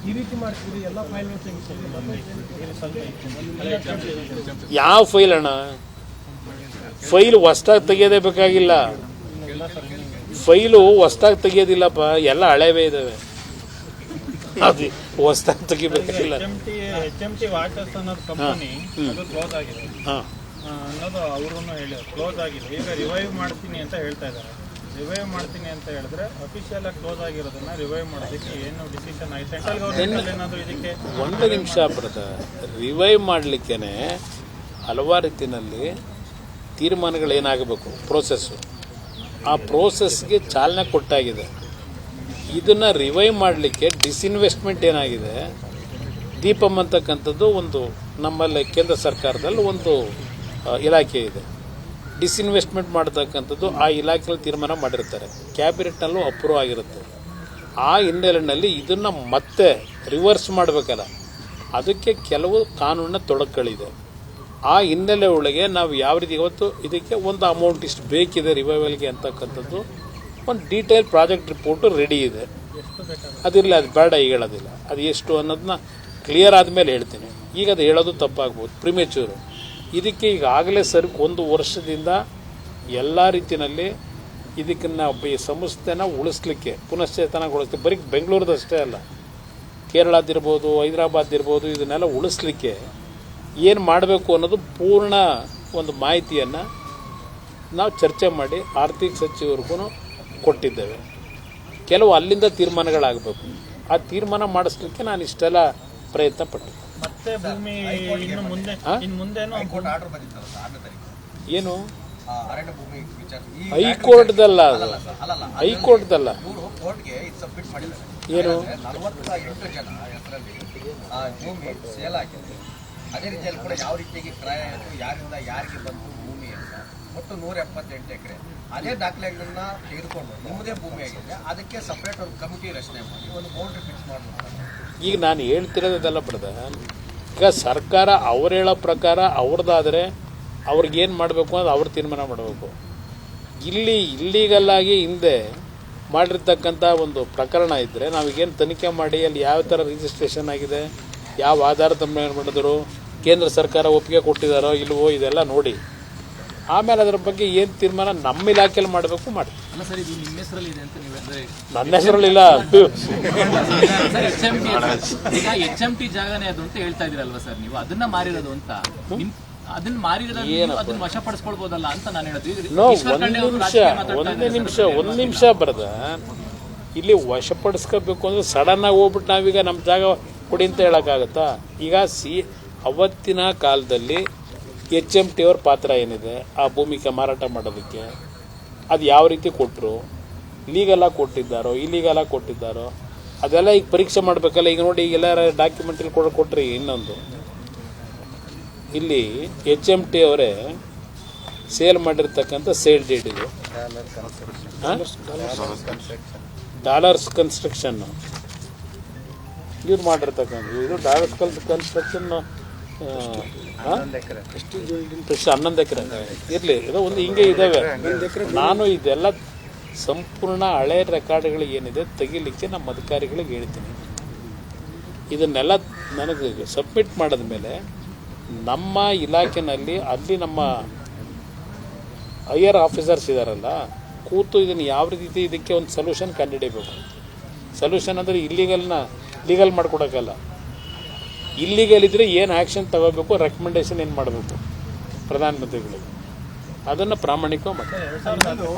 ಈ ರೀತಿ ಮಾಡ್ತೀರಿ ಎಲ್ಲ ಫೈಲ್ ಯಾವ ಫೈಲ್ ಅಣ್ಣ? ಫೈಲ್ ಹೊಸ್ದಾಗಿ ತೆಗಿಯೋದೇ ಬೇಕಾಗಿಲ್ಲ. ಫೈಲು ಹೊಸ್ದಾಗಿ ತೆಗಿಯೋದಿಲ್ಲಪ್ಪ, ಎಲ್ಲ ಹಳೇವೇ ಇದಾವೆ. ಅದು ಹೊಸ್ದಾಗಿ ತೆಗಿಬೇಕಾಗಿಲ್ಲ. HMT ವಾಟರ್ಸ್ ಅನ್ನೋದು ಕಂಪನಿ ಅದು ಕ್ಲೋಸ್ ಆಗಿದೆ ಅನ್ನೋದು ಅವರು ಹೇಳಿ ಕ್ಲೋಸ್ ಆಗಿದೆ. ಈಗ ರಿವೈವ್ ಮಾಡ್ತೀನಿ ಅಂತ ಹೇಳ್ತಾ ಇದ್ದಾರೆ. ರಿವೈವ್ ಮಾಡ್ತೀನಿ ಅಂತ ಹೇಳಿದ್ರೆ ಅಫಿಷಿಯಲ್ ಆಗಿ ಕ್ಲೋಸ್ ಆಗಿರೋದನ್ನ ರಿವೈವ್ ಮಾಡೋದಕ್ಕೆ ಏನು ಡಿಸಿಷನ್ ಆಯ್ತು? ಸೆಂಟ್ರಲ್ ಗೌರ್ಮೆಂಟ್ ಏನಾದರೂ ಇದಕ್ಕೆ ಒಂದು ನಿಮಿಷ ಬ್ರದರ್, ರಿವೈವ್ ಮಾಡಲಿಕ್ಕೇನೆ ಹಲವಾರು ರೀತಿಯಲ್ಲಿ ತೀರ್ಮಾನಗಳೇನಾಗಬೇಕು, ಪ್ರೋಸೆಸ್ಸು, ಆ ಪ್ರೋಸೆಸ್ಗೆ ಚಾಲನೆ ಕೊಟ್ಟಾಗಿದೆ. ಇದನ್ನು ರಿವೈವ್ ಮಾಡಲಿಕ್ಕೆ ಡಿಸ್ಇನ್ವೆಸ್ಟ್ಮೆಂಟ್ ಏನಾಗಿದೆ, ದೀಪಂ ಅಂತಕ್ಕಂಥದ್ದು ಒಂದು ನಮ್ಮಲ್ಲಿ ಕೇಂದ್ರ ಸರ್ಕಾರದಲ್ಲಿ ಒಂದು ಇಲಾಖೆ ಇದೆ. ಡಿಸ್ಇನ್ವೆಸ್ಟ್ಮೆಂಟ್ ಮಾಡತಕ್ಕಂಥದ್ದು ಆ ಇಲಾಖೆಯಲ್ಲಿ ತೀರ್ಮಾನ ಮಾಡಿರ್ತಾರೆ, ಕ್ಯಾಬಿನೆಟ್ನಲ್ಲೂ ಅಪ್ರೂವ್ ಆಗಿರುತ್ತೆ. ಆ ಹಿನ್ನೆಲೆಯಲ್ಲಿ ಇದನ್ನು ಮತ್ತೆ ರಿವರ್ಸ್ ಮಾಡಬೇಕಲ್ಲ, ಅದಕ್ಕೆ ಕೆಲವು ಕಾನೂನಿನ ತೊಡಕುಗಳಿದೆ. ಆ ಹಿನ್ನೆಲೆ ಒಳಗೆ ನಾವು ಯಾವ ರೀತಿ ಇವತ್ತು ಇದಕ್ಕೆ ಒಂದು ಅಮೌಂಟ್ ಇಷ್ಟು ಬೇಕಿದೆ ರಿವೈವಲ್ಗೆ ಅಂತಕ್ಕಂಥದ್ದು ಒಂದು ಡೀಟೇಲ್ ಪ್ರಾಜೆಕ್ಟ್ ರಿಪೋರ್ಟು ರೆಡಿ ಇದೆ. ಅದಿರಲಿ, ಅದು ಬೇಡ ಈಗ ಹೇಳೋದಿಲ್ಲ. ಅದು ಎಷ್ಟು ಅನ್ನೋದನ್ನ ಕ್ಲಿಯರ್ ಆದಮೇಲೆ ಹೇಳ್ತೀನಿ. ಈಗ ಅದು ಹೇಳೋದು ತಪ್ಪಾಗ್ಬೋದು, ಪ್ರಿಮೇಚೂರು. ಇದಕ್ಕೆ ಈಗಾಗಲೇ ಒಂದು ವರ್ಷದಿಂದ ಎಲ್ಲ ರೀತಿಯಲ್ಲಿ ಇದಕ್ಕೆ ಈ ಸಂಸ್ಥೆನ ಉಳಿಸ್ಲಿಕ್ಕೆ, ಪುನಶ್ಚೇತನಗೊಳಿಸ್ಲಿಕ್ಕೆ, ಬರೀ ಬೆಂಗಳೂರದಷ್ಟೇ ಅಲ್ಲ, ಕೇರಳದಿರ್ಬೋದು, ಹೈದರಾಬಾದ್ ಇದನ್ನೆಲ್ಲ ಉಳಿಸ್ಲಿಕ್ಕೆ ಏನು ಮಾಡಬೇಕು ಅನ್ನೋದು ಪೂರ್ಣ ಒಂದು ಮಾಹಿತಿಯನ್ನು ನಾವು ಚರ್ಚೆ ಮಾಡಿ ಆರ್ಥಿಕ ಸಚಿವರಿಗೂ ಕೊಟ್ಟಿದ್ದೇವೆ. ಕೆಲವು ಅಲ್ಲಿಂದ ತೀರ್ಮಾನಗಳಾಗಬೇಕು. ಆ ತೀರ್ಮಾನ ಮಾಡಿಸ್ಲಿಕ್ಕೆ ನಾನು ಇಷ್ಟೆಲ್ಲ ಪ್ರಯತ್ನ ಪಟ್ಟೆ. ಮತ್ತೆ ಭೂಮಿ ಇನ್ನು ಮುಂದೆ ಏನು ಹೈಕೋರ್ಟ್ದಲ್ಲ, ಅದು ಹೈಕೋರ್ಟ್ದಲ್ಲ. ಏನು ಅದೇ ರೀತಿಯಲ್ಲಿ ಕೂಡ ಯಾವ ರೀತಿಯಾಗಿ ಕ್ರಯ ಆಯಿತು, ಯಾರಿಂದ ಯಾರಿಗೆ ಬಂತು ಭೂಮಿ ಅಂತ, ಒಟ್ಟು 178 ಎಕರೆ. ಅದೇ ದಾಖಲೆಗಳನ್ನ ತೆಗೆದುಕೊಂಡು ನಿಮ್ಮದೇ ಭೂಮಿ ಆಗಿದೆ, ಅದಕ್ಕೆ ಸಪ್ರೇಟ್ ಒಂದು ಕಮಿಟಿ ರಚನೆ ಮಾಡಿ ಒಂದು ಬೌಂಡ್ರಿ ಫಿಕ್ಸ್ ಮಾಡಬೇಕು. ಈಗ ನಾನು ಹೇಳ್ತಿರೋದೆಲ್ಲ ಪ್ರಧಾನ, ಈಗ ಸರ್ಕಾರ ಅವ್ರು ಹೇಳೋ ಪ್ರಕಾರ ಅವ್ರದ್ದಾದರೆ ಅವ್ರಿಗೇನು ಮಾಡಬೇಕು ಅನ್ನೋದು ಅವ್ರು ತೀರ್ಮಾನ ಮಾಡಬೇಕು. ಇಲ್ಲಿ ಇಲ್ಲಿಗಲ್ಲಾಗಿ ಹಿಂದೆ ಮಾಡಿರ್ತಕ್ಕಂಥ ಒಂದು ಪ್ರಕರಣ ಇದ್ದರೆ ನಾವೀಗೇನು ತನಿಖೆ ಮಾಡಿ ಅಲ್ಲಿ ಯಾವ ಥರ ರಿಜಿಸ್ಟ್ರೇಷನ್ ಆಗಿದೆ, ಯಾವ ಆಧಾರದ ಮೇಲೆ ಮಾಡಿದ್ರು, ಕೇಂದ್ರ ಸರ್ಕಾರ ಒಪ್ಪಿಗೆ ಕೊಟ್ಟಿದ್ದಾರೋ ಇಲ್ವೋ, ಇದೆಲ್ಲ ನೋಡಿ ಆಮೇಲೆ ಅದರ ಬಗ್ಗೆ ಏನು ತೀರ್ಮಾನ ನಮ್ಮ ಇಲಾಖೆಯಲ್ಲಿ ಮಾಡಬೇಕು ಮಾಡಿ. ನನ್ನ ಹೆಸರಲ್ಲಿಲ್ಲ, HMT ಜಾಗನೇ ಅದು ಅಂತ ಹೇಳ್ತಾ ಇದ್ದೀರಲ್ವಾ ಸರ್ ನೀವು? ಅದನ್ನ ಮಾರಿರೋದು ಅಂತ, ಅದನ್ನ ಮಾರಿರೋದು ಅದನ್ನ ವಶಪಡಿಸ್ಕೊಳ್ಬೋದಲ್ಲ ಅಂತ ನಾನು ಹೇಳೋದು. ಒಂದು ನಿಮಿಷ ಬರದ, ಇಲ್ಲಿ ವಶಪಡಿಸ್ಕೋಬೇಕು ಅಂದ್ರೆ ಸಡನ್ ಆಗಿ ಹೋಗ್ಬಿಟ್ಟು ನಾವೀಗ ನಮ್ಮ ಜಾಗ ಕೊಡಿ ಅಂತ ಹೇಳೋಕ್ಕಾಗತ್ತಾ? ಈಗ ಅವತ್ತಿನ ಕಾಲದಲ್ಲಿ HMT ಅವ್ರ ಪಾತ್ರ ಏನಿದೆ ಆ ಭೂಮಿಗೆ ಮಾರಾಟ ಮಾಡೋದಕ್ಕೆ, ಅದು ಯಾವ ರೀತಿ ಕೊಟ್ಟರು, ಲೀಗಲಾಗಿ ಕೊಟ್ಟಿದ್ದಾರೋ ಇಲ್ಲೀಗಲಾಗಿ ಕೊಟ್ಟಿದ್ದಾರೋ ಅದೆಲ್ಲ ಈಗ ಪರೀಕ್ಷೆ ಮಾಡಬೇಕಲ್ಲ. ಈಗ ನೋಡಿ, ಈಗೆಲ್ಲ ಡಾಕ್ಯುಮೆಂಟ್ರಿ ಕೊಟ್ರಿ. ಇನ್ನೊಂದು ಇಲ್ಲಿ HMT ಅವರೇ ಸೇಲ್ ಮಾಡಿರ್ತಕ್ಕಂಥ ಸೇಲ್ ಡೀಡ್ ಇದು, ಡಾಲರ್ಸ್ ಕನ್ಸ್ಟ್ರಕ್ಷನ್ ಇವ್ರು ಮಾಡಿರ್ತಕ್ಕಂಥ ಇದು ಡಾಲರ್ಸ್ ಕನ್ಸ್ಟ್ರಕ್ಷನ್ 11 ಎಕರೆ ಇರಲಿ, ಇದು ಒಂದು ಹಿಂಗೆ ಇದ್ದಾವೆ. ನಾನು ಇದೆಲ್ಲ ಸಂಪೂರ್ಣ ಹಳೆ ರೆಕಾರ್ಡ್ಗಳು ಏನಿದೆ ತೆಗಿಲಿಕ್ಕೆ ನಮ್ಮ ಅಧಿಕಾರಿಗಳಿಗೆ ಹೇಳ್ತೀನಿ. ಇದನ್ನೆಲ್ಲ ನನಗೆ ಸಬ್ಮಿಟ್ ಮಾಡಿದ ಮೇಲೆ ನಮ್ಮ ಇಲಾಖೆಯಲ್ಲಿ ಅಲ್ಲಿ ನಮ್ಮ ಹೈಯರ್ ಆಫೀಸರ್ಸ್ ಇದ್ದಾರಲ್ಲ, ಕೂತು ಇದನ್ನು ಯಾವ ರೀತಿ ಇದಕ್ಕೆ ಒಂದು ಸೊಲ್ಯೂಷನ್ ಕಂಡುಹಿಡಿಯಬೇಕು. ಸೊಲ್ಯೂಷನ್ ಅಂದರೆ ಲೀಗಲ್ ಮಾಡ್ಕೊಡೋಕ್ಕಲ್ಲ, ಇಲ್ಲಿಗಲ್ ಇದ್ದರೆ ಏನು ಆ್ಯಕ್ಷನ್ ತಗೋಬೇಕು, ರೆಕಮೆಂಡೇಶನ್ ಏನು ಮಾಡಬೇಕು ಪ್ರಧಾನಮಂತ್ರಿಗಳಿಗೆ, ಅದನ್ನು ಪ್ರಾಮಾಣಿಕ ಮಾಡಿ.